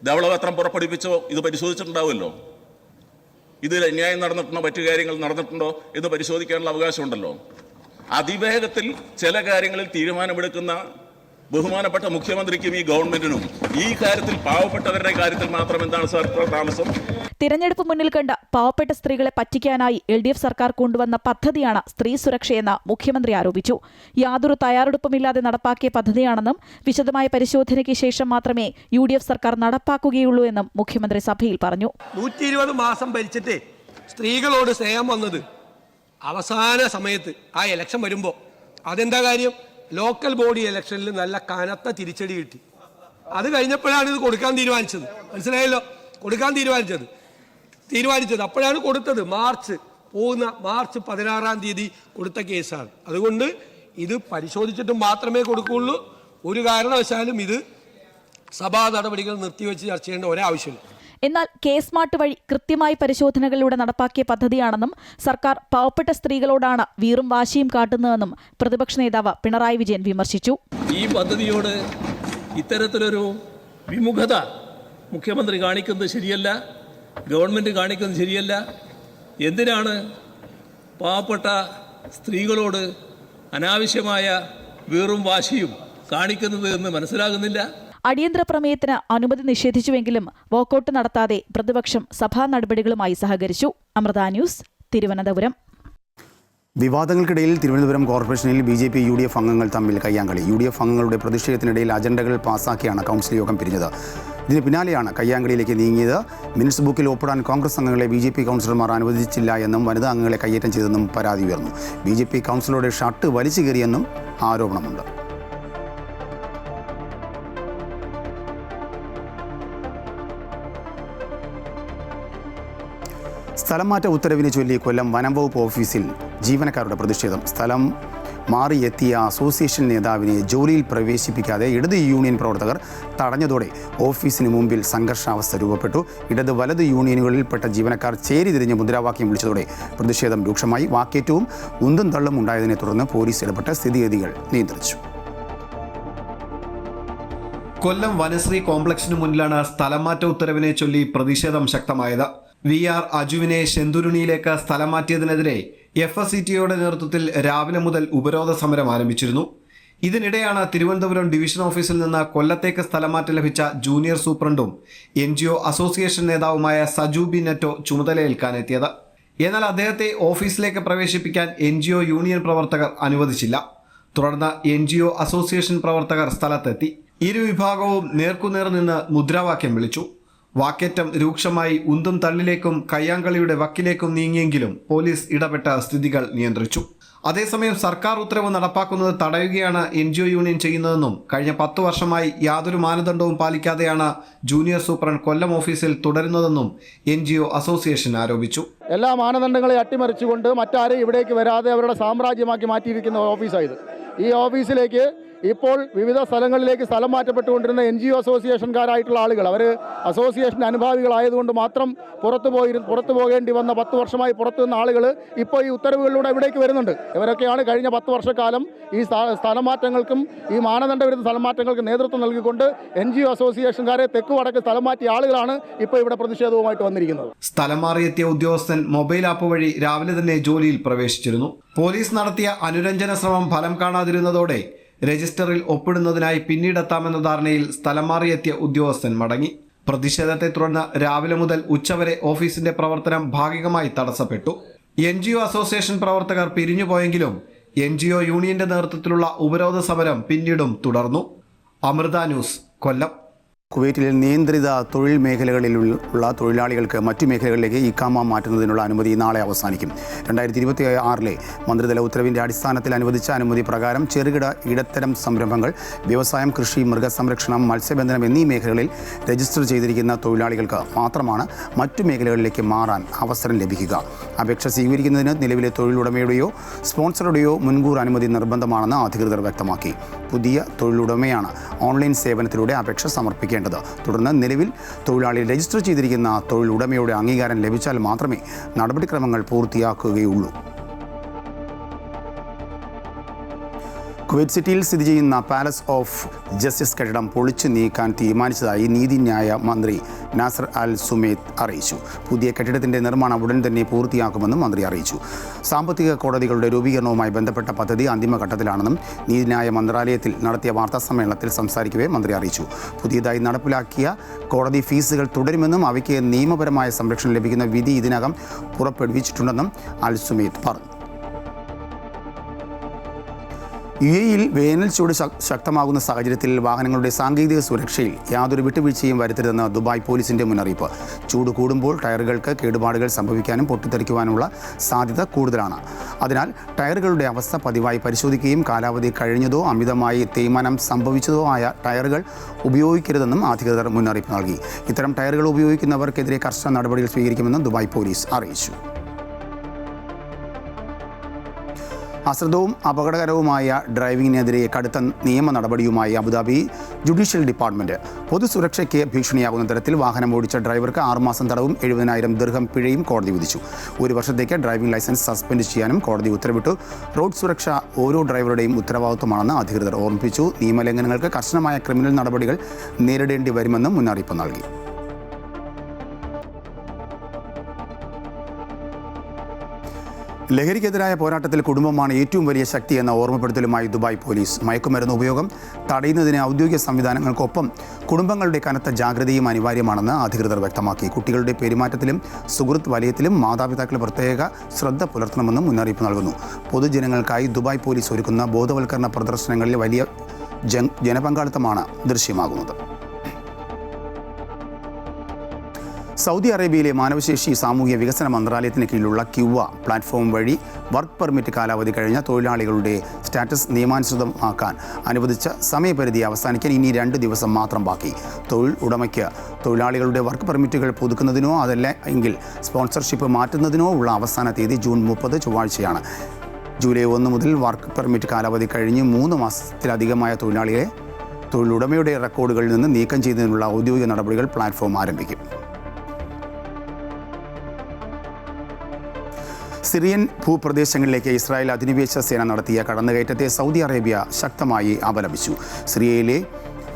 ധവളപത്രം പുറപ്പെടുവിച്ചോ ഇത് പരിശോധിച്ചിട്ടുണ്ടാവുമല്ലോ. ഇതിൽ അന്യായം നടന്നിട്ടുണ്ടോ, മറ്റു കാര്യങ്ങൾ നടന്നിട്ടുണ്ടോ എന്ന് പരിശോധിക്കാനുള്ള അവകാശമുണ്ടല്ലോ. അതിവേഗത്തിൽ ചില കാര്യങ്ങളിൽ തീരുമാനമെടുക്കുന്ന ബഹുമാനപ്പെട്ട മുഖ്യമന്ത്രിക്കും ഈ ഗവൺമെന്റിനും ഈ കാര്യത്തിൽ പാവപ്പെട്ടവരുടെ കാര്യത്തിൽ മാത്രം എന്താണ് സാർ താമസം? തിരഞ്ഞെടുപ്പ് മുന്നിൽ കണ്ട പാവപ്പെട്ട സ്ത്രീകളെ പറ്റിക്കാനായി LDF സർക്കാർ കൊണ്ടുവന്ന പദ്ധതിയാണ് സ്ത്രീ സുരക്ഷയെന്ന് മുഖ്യമന്ത്രി ആരോപിച്ചു. യാതൊരു തയ്യാറെടുപ്പുമില്ലാതെ നടപ്പാക്കിയ പദ്ധതിയാണെന്നും വിശദമായ പരിശോധനയ്ക്ക് ശേഷം മാത്രമേ UDF സർക്കാർ നടപ്പാക്കുകയുള്ളൂ എന്നും മുഖ്യമന്ത്രി സഭയിൽ പറഞ്ഞു. 120 മാസം ഭരിച്ചിട്ട് സ്ത്രീകളോട് സ്നേഹം വന്നത് അവസാന സമയത്ത് ആ ഇലക്ഷൻ വരുമ്പോൾ അതെന്താ കാര്യം? ലോക്കൽ ബോഡി ഇലക്ഷനിൽ നല്ല കനത്ത തിരിച്ചടി കിട്ടി. അത് കഴിഞ്ഞപ്പോഴാണ് ഇത് കൊടുക്കാൻ തീരുമാനിച്ചത്. മനസ്സിലായല്ലോ? കൊടുക്കാൻ തീരുമാനിച്ചത് അപ്പോഴാണ് കൊടുത്തത്. മാർച്ച് 16-ാം തീയതി കൊടുത്ത കേസാണ്. അതുകൊണ്ട് ഇത് പരിശോധിച്ചിട്ട് മാത്രമേ കൊടുക്കുകയുള്ളൂ. ഒരു കാരണവശാലും ഇത് സഭാ നടപടികൾ നിർത്തിവെച്ച് ചർച്ച ചെയ്യേണ്ട ഒരാവശ്യമില്ല. എന്നാൽ കെ-സ്മാർട്ട് വഴി കൃത്യമായി പരിശോധനകളിലൂടെ നടപ്പാക്കിയ പദ്ധതിയാണെന്നും സർക്കാർ പാവപ്പെട്ട സ്ത്രീകളോടാണ് വീറും വാശിയും കാട്ടുന്നതെന്നും പ്രതിപക്ഷ നേതാവ് പിണറായി വിജയൻ വിമർശിച്ചു. ഈ പദ്ധതിയോട് ഇത്തരത്തിലൊരു വിമുഖത മുഖ്യമന്ത്രി കാണിക്കുന്നത് ശരിയല്ല, ഗവൺമെൻറ് കാണിക്കുന്നത് ശരിയല്ല. എന്തിനാണ് പാവപ്പെട്ട സ്ത്രീകളോട് അനാവശ്യമായ വീറും വാശിയും കാണിക്കുന്നത് എന്ന് മനസ്സിലാകുന്നില്ല. അടിയന്തര പ്രമേയത്തിന് അനുമതി നിഷേധിച്ചുവെങ്കിലും വോക്കൌട്ട് നടത്താതെ പ്രതിപക്ഷം സഭാ നടപടികളുമായി സഹകരിച്ചു. അമൃത ന്യൂസ്, തിരുവനന്തപുരം. വിവാദങ്ങൾക്കിടയിൽ തിരുവനന്തപുരം കോർപ്പറേഷനിൽ BJP UDF അംഗങ്ങൾ തമ്മിൽ കയ്യാങ്കളി. UDF അംഗങ്ങളുടെ പ്രതിഷേധത്തിനിടയിൽ അജണ്ടകൾ പാസാക്കിയാണ് കൗൺസിൽ യോഗം പിരിഞ്ഞത്. ഇതിന് പിന്നാലെയാണ് കയ്യാങ്കളിയിലേക്ക് നീങ്ങിയത്. മിനിറ്റ്സ് ബുക്കിൽ ഒപ്പിടാൻ കോൺഗ്രസ് അംഗങ്ങളെ BJP കൗൺസിലർമാർ അനുവദിച്ചില്ല എന്നും വനിതാ അംഗങ്ങളെ കയ്യേറ്റം ചെയ്തെന്നും പരാതി ഉയർന്നു. BJP കൗൺസിലറുടെ ഷർട്ട് വലിച്ചു കീറിയെന്നും ആരോപണമുണ്ട്. സ്ഥലം മാറ്റ ഉത്തരവിനെ ചൊല്ലി കൊല്ലം വനംവകുപ്പ് ഓഫീസിൽ ജീവനക്കാരുടെ പ്രതിഷേധം. സ്ഥലം മാറിയെത്തിയ അസോസിയേഷൻ നേതാവിനെ ജോലിയിൽ പ്രവേശിപ്പിക്കാതെ ഇടത് യൂണിയൻ പ്രവർത്തകർ തടഞ്ഞതോടെ ഓഫീസിന് മുമ്പിൽ സംഘർഷാവസ്ഥ രൂപപ്പെട്ടു. ഇടത് വലത് യൂണിയനുകളിൽപ്പെട്ട ജീവനക്കാർ ചേരിതിരിഞ്ഞ് മുദ്രാവാക്യം വിളിച്ചതോടെ പ്രതിഷേധം രൂക്ഷമായി. വാക്കേറ്റവും ഉന്തും തള്ളും ഉണ്ടായതിനെ തുടർന്ന് പോലീസ് ഇടപെട്ട് സ്ഥിതിഗതികൾ നിയന്ത്രിച്ചു. കൊല്ലം വനശ്രീ കോംപ്ലക്സിന് മുന്നിലാണ് സ്ഥലം മാറ്റ ഉത്തരവിനെ ചൊല്ലി പ്രതിഷേധം ശക്തമായത്. VR അജുവിനെ ശെന്തുരുണിയിലേക്ക് സ്ഥലം മാറ്റിയതിനെതിരെ FSCTയുടെ നേതൃത്വത്തിൽ രാവിലെ മുതൽ ഉപരോധ സമരം ആരംഭിച്ചിരുന്നു. ഇതിനിടെയാണ് തിരുവനന്തപുരം ഡിവിഷൻ ഓഫീസിൽ നിന്ന് കൊല്ലത്തേക്ക് സ്ഥലം മാറ്റം ലഭിച്ച ജൂനിയർ സൂപ്രണ്ടും NGO അസോസിയേഷൻ നേതാവുമായ സജു ബി നെറ്റോ ചുമതലയേൽക്കാനെത്തിയത്. എന്നാൽ അദ്ദേഹത്തെ ഓഫീസിലേക്ക് പ്രവേശിപ്പിക്കാൻ NGO യൂണിയൻ പ്രവർത്തകർ അനുവദിച്ചില്ല. തുടർന്ന് NGO അസോസിയേഷൻ പ്രവർത്തകർ സ്ഥലത്തെത്തി. ഇരു വിഭാഗവും നേർക്കുനേർ നിന്ന് മുദ്രാവാക്യം വിളിച്ചു. വാക്കേറ്റം രൂക്ഷമായി ഉന്തും തള്ളിലേക്കും കയ്യാങ്കളിയുടെ വക്കിലേക്കും നീങ്ങിയെങ്കിലും പോലീസ് ഇടപെട്ട സ്ഥിതികൾ നിയന്ത്രിച്ചു. അതേസമയം സർക്കാർ ഉത്തരവ് നടപ്പാക്കുന്നത് തടയുകയാണ് NGO യൂണിയൻ ചെയ്യുന്നതെന്നും കഴിഞ്ഞ 10 വർഷമായി യാതൊരു മാനദണ്ഡവും പാലിക്കാതെയാണ് ജൂനിയർ സൂപ്രണ്ട് കൊല്ലം ഓഫീസിൽ തുടരുന്നതെന്നും NGO അസോസിയേഷൻ ആരോപിച്ചു. എല്ലാ മാനദണ്ഡങ്ങളെ അട്ടിമറിച്ചുകൊണ്ട് മറ്റാരും ഇവിടേക്ക് വരാതെ അവരുടെ സാമ്രാജ്യമാക്കി മാറ്റിയിരിക്കുന്ന ഓഫീസായത്. ഈ ഓഫീസിലേക്ക് ഇപ്പോൾ വിവിധ സ്ഥലങ്ങളിലേക്ക് സ്ഥലം മാറ്റപ്പെട്ടുകൊണ്ടിരുന്ന NGO അസോസിയേഷൻകാരായിട്ടുള്ള ആളുകൾ, അവർ അസോസിയേഷൻ അനുഭാവികളായതുകൊണ്ട് മാത്രം പുറത്തു പോകേണ്ടി വന്ന 10 വർഷമായി പുറത്തു നിന്ന ആളുകൾ ഇപ്പോൾ ഈ ഉത്തരവുകളിലൂടെ ഇവിടേക്ക് വരുന്നുണ്ട്. ഇവരൊക്കെയാണ് കഴിഞ്ഞ 10 വർഷക്കാലം ഈ സ്ഥലമാറ്റങ്ങൾക്കും ഈ മാനദണ്ഡവിരുദ്ധ സ്ഥലമാറ്റങ്ങൾക്കും നേതൃത്വം നൽകിക്കൊണ്ട് NGO അസോസിയേഷൻകാരെ തെക്ക് വടക്ക് സ്ഥലം മാറ്റിയ ആളുകളാണ് ഇപ്പോൾ ഇവിടെ പ്രതിഷേധവുമായിട്ട് വന്നിരിക്കുന്നത്. സ്ഥലം മാറിയെത്തിയ ഉദ്യോഗസ്ഥൻ മൊബൈൽ ആപ്പ് വഴി രാവിലെ തന്നെ ജോലിയിൽ പ്രവേശിച്ചിരുന്നു. പോലീസ് നടത്തിയ അനുരഞ്ജന ശ്രമം ഫലം കാണാതിരുന്നതോടെ രജിസ്റ്ററിൽ ഒപ്പിടുന്നതിനായി പിന്നീടെത്താമെന്ന ധാരണയിൽ സ്ഥലം മാറിയെത്തിയ ഉദ്യോഗസ്ഥൻ മടങ്ങി. പ്രതിഷേധത്തെ തുടർന്ന് രാവിലെ മുതൽ ഉച്ചവരെ ഓഫീസിന്റെ പ്രവർത്തനം ഭാഗികമായി തടസ്സപ്പെട്ടു. NGO അസോസിയേഷൻ പ്രവർത്തകർ പിരിഞ്ഞുപോയെങ്കിലും NGO യൂണിയന്റെ നേതൃത്വത്തിലുള്ള ഉപരോധ സമരം പിന്നീടും തുടർന്നു. അമൃത ന്യൂസ്, കൊല്ലം. കുവൈറ്റിൽ നിയന്ത്രിത തൊഴിൽ മേഖലകളിലുള്ള തൊഴിലാളികൾക്ക് മറ്റു മേഖലകളിലേക്ക് ഇക്കാമ മാറ്റുന്നതിനുള്ള അനുമതി നാളെ അവസാനിക്കും. 2026 മന്ത്രിതല ഉത്തരവിൻ്റെ അടിസ്ഥാനത്തിൽ അനുവദിച്ച അനുമതി പ്രകാരം ചെറുകിട ഇടത്തരം സംരംഭങ്ങൾ, വ്യവസായം, കൃഷി, മൃഗസംരക്ഷണം, മത്സ്യബന്ധനം എന്നീ മേഖലകളിൽ രജിസ്റ്റർ ചെയ്തിരിക്കുന്ന തൊഴിലാളികൾക്ക് മാത്രമാണ് മറ്റു മേഖലകളിലേക്ക് മാറാൻ അവസരം ലഭിക്കുക. അപേക്ഷ സ്വീകരിക്കുന്നതിന് നിലവിലെ തൊഴിലുടമയുടെയോ സ്പോൺസറുടെയോ മുൻകൂർ അനുമതി നിർബന്ധമാണെന്ന് അധികൃതർ വ്യക്തമാക്കി. പുതിയ തൊഴിലുടമയാണ് ഓൺലൈൻ സേവനത്തിലൂടെ അപേക്ഷ സമർപ്പിക്കേണ്ടത്. തുടർന്ന് നിലവിൽ തൊഴിലാളി രജിസ്റ്റർ ചെയ്തിരിക്കുന്ന തൊഴിലുടമയുടെ അംഗീകാരം ലഭിച്ചാൽ മാത്രമേ നടപടിക്രമങ്ങൾ പൂർത്തിയാക്കുകയുള്ളൂ. കുവൈറ്റ് സിറ്റിയിൽ സ്ഥിതി ചെയ്യുന്ന പാലസ് ഓഫ് ജസ്റ്റിസ് കെട്ടിടം പൊളിച്ചു നീക്കാൻ തീരുമാനിച്ചതായി നീതിന്യായ മന്ത്രി നാസർ അൽ സുമേത്ത് അറിയിച്ചു. പുതിയ കെട്ടിടത്തിൻ്റെ നിർമ്മാണം ഉടൻ തന്നെ പൂർത്തിയാക്കുമെന്നും മന്ത്രി അറിയിച്ചു. സാമ്പത്തിക കോടതികളുടെ രൂപീകരണവുമായി ബന്ധപ്പെട്ട പദ്ധതി അന്തിമഘട്ടത്തിലാണെന്നും നീതിന്യായ മന്ത്രാലയത്തിൽ നടത്തിയ വാർത്താസമ്മേളനത്തിൽ സംസാരിക്കവേ മന്ത്രി അറിയിച്ചു. പുതിയതായി നടപ്പിലാക്കിയ കോടതി ഫീസുകൾ തുടരുമെന്നും അവയ്ക്ക് നിയമപരമായ സംരക്ഷണം ലഭിക്കുന്ന വിധി ഇതിനകം പുറപ്പെടുവിച്ചിട്ടുണ്ടെന്നും അൽ സുമേത്ത് പറഞ്ഞു. UAE-യിൽ വേനൽ ചൂട് ശക്തമാകുന്ന സാഹചര്യത്തിൽ വാഹനങ്ങളുടെ സാങ്കേതിക സുരക്ഷയിൽ യാതൊരു വിട്ടുവീഴ്ചയും വരുത്തരുതെന്ന് ദുബായ് പോലീസിന്റെ മുന്നറിയിപ്പ്. ചൂട് കൂടുമ്പോൾ ടയറുകൾക്ക് കേടുപാടുകൾ സംഭവിക്കാനും പൊട്ടിത്തെറിക്കുവാനുള്ള സാധ്യത കൂടുതലാണ്. അതിനാൽ ടയറുകളുടെ അവസ്ഥ പതിവായി പരിശോധിക്കുകയും കാലാവധി കഴിഞ്ഞതോ അമിതമായി തേയ്മാനം സംഭവിച്ചതോ ആയ ടയറുകൾ ഉപയോഗിക്കരുതെന്നും അധികൃതർ മുന്നറിയിപ്പ് നൽകി. ഇത്തരം ടയറുകൾ ഉപയോഗിക്കുന്നവർക്കെതിരെ കർശന നടപടികൾ സ്വീകരിക്കുമെന്നും ദുബായ് പോലീസ് അറിയിച്ചു. അശ്രദ്ധവും അപകടകരവുമായ ഡ്രൈവിംഗിനെതിരെ കടുത്ത നിയമ നടപടിയുമായി അബുദാബി ജുഡീഷ്യൽ ഡിപ്പാർട്ട്മെൻറ്റ്. പൊതുസുരക്ഷയ്ക്ക് ഭീഷണിയാകുന്ന തരത്തിൽ വാഹനം ഓടിച്ച ഡ്രൈവർക്ക് 6 മാസം തടവും 70,000 ദിർഹം പിഴയും കോടതി വിധിച്ചു. 1 വർഷത്തേക്ക് ഡ്രൈവിംഗ് ലൈസൻസ് സസ്പെൻഡ് ചെയ്യാനും കോടതി ഉത്തരവിട്ടു. റോഡ് സുരക്ഷ ഓരോ ഡ്രൈവറുടെയും ഉത്തരവാദിത്വമാണെന്ന് അധികൃതർ ഓർമ്മിപ്പിച്ചു. നിയമലംഘനങ്ങൾക്ക് കർശനമായ ക്രിമിനൽ നടപടികൾ നേരിടേണ്ടി വരുമെന്നും മുന്നറിയിപ്പ് നൽകി. ലഹരിക്കെതിരായ പോരാട്ടത്തിൽ കുടുംബമാണ് ഏറ്റവും വലിയ ശക്തി എന്ന ഓർമ്മപ്പെടുത്തലുമായി ദുബായ് പോലീസ്. മയക്കുമരുന്ന് ഉപയോഗം തടയുന്നതിന് ഔദ്യോഗിക സംവിധാനങ്ങൾക്കൊപ്പം കുടുംബങ്ങളുടെ കനത്ത ജാഗ്രതയും അനിവാര്യമാണെന്ന് അധികൃതർ വ്യക്തമാക്കി. കുട്ടികളുടെ പെരുമാറ്റത്തിലും സുഹൃത്ത് വലയത്തിലും മാതാപിതാക്കൾ പ്രത്യേക ശ്രദ്ധ പുലർത്തണമെന്നും മുന്നറിയിപ്പ് നൽകുന്നു. പൊതുജനങ്ങൾക്കായി ദുബായ് പോലീസ് ഒരുക്കുന്ന ബോധവൽക്കരണ പ്രദർശനങ്ങളിൽ വലിയ ജനപങ്കാളിത്തമാണ് ദൃശ്യമാകുന്നത്. സൗദി അറേബ്യയിലെ മാനവശേഷി സാമൂഹ്യ വികസന മന്ത്രാലയത്തിന് കീഴിലുള്ള ക്യുവ പ്ലാറ്റ്ഫോം വഴി വർക്ക് പെർമിറ്റ് കാലാവധി കഴിഞ്ഞ തൊഴിലാളികളുടെ സ്റ്റാറ്റസ് നിയമാനുസൃതമാക്കാൻ അനുവദിച്ച സമയപരിധി അവസാനിക്കാൻ ഇനി 2 ദിവസം മാത്രം ബാക്കി. തൊഴിൽ ഉടമയ്ക്ക് തൊഴിലാളികളുടെ വർക്ക് പെർമിറ്റുകൾ പുതുക്കുന്നതിനോ അതല്ല എങ്കിൽ സ്പോൺസർഷിപ്പ് മാറ്റുന്നതിനോ ഉള്ള അവസാന തീയതി ജൂൺ 30 ചൊവ്വാഴ്ചയാണ്. ജൂലൈ 1 മുതൽ വർക്ക് പെർമിറ്റ് കാലാവധി കഴിഞ്ഞ് 3 മാസത്തിലധികമായ തൊഴിലാളികളെ തൊഴിലുടമയുടെ റെക്കോർഡുകളിൽ നിന്ന് നീക്കം ചെയ്യുന്നതിനുള്ള ഔദ്യോഗിക നടപടികൾ പ്ലാറ്റ്ഫോം ആരംഭിക്കും. സിറിയൻ ഭൂപ്രദേശങ്ങളിലേക്ക് ഇസ്രായേൽ അധിനിവേശ സേന നടത്തിയ കടന്നുകയറ്റത്തെ സൗദി അറേബ്യ ശക്തമായി അപലപിച്ചു. സിറിയയിലെ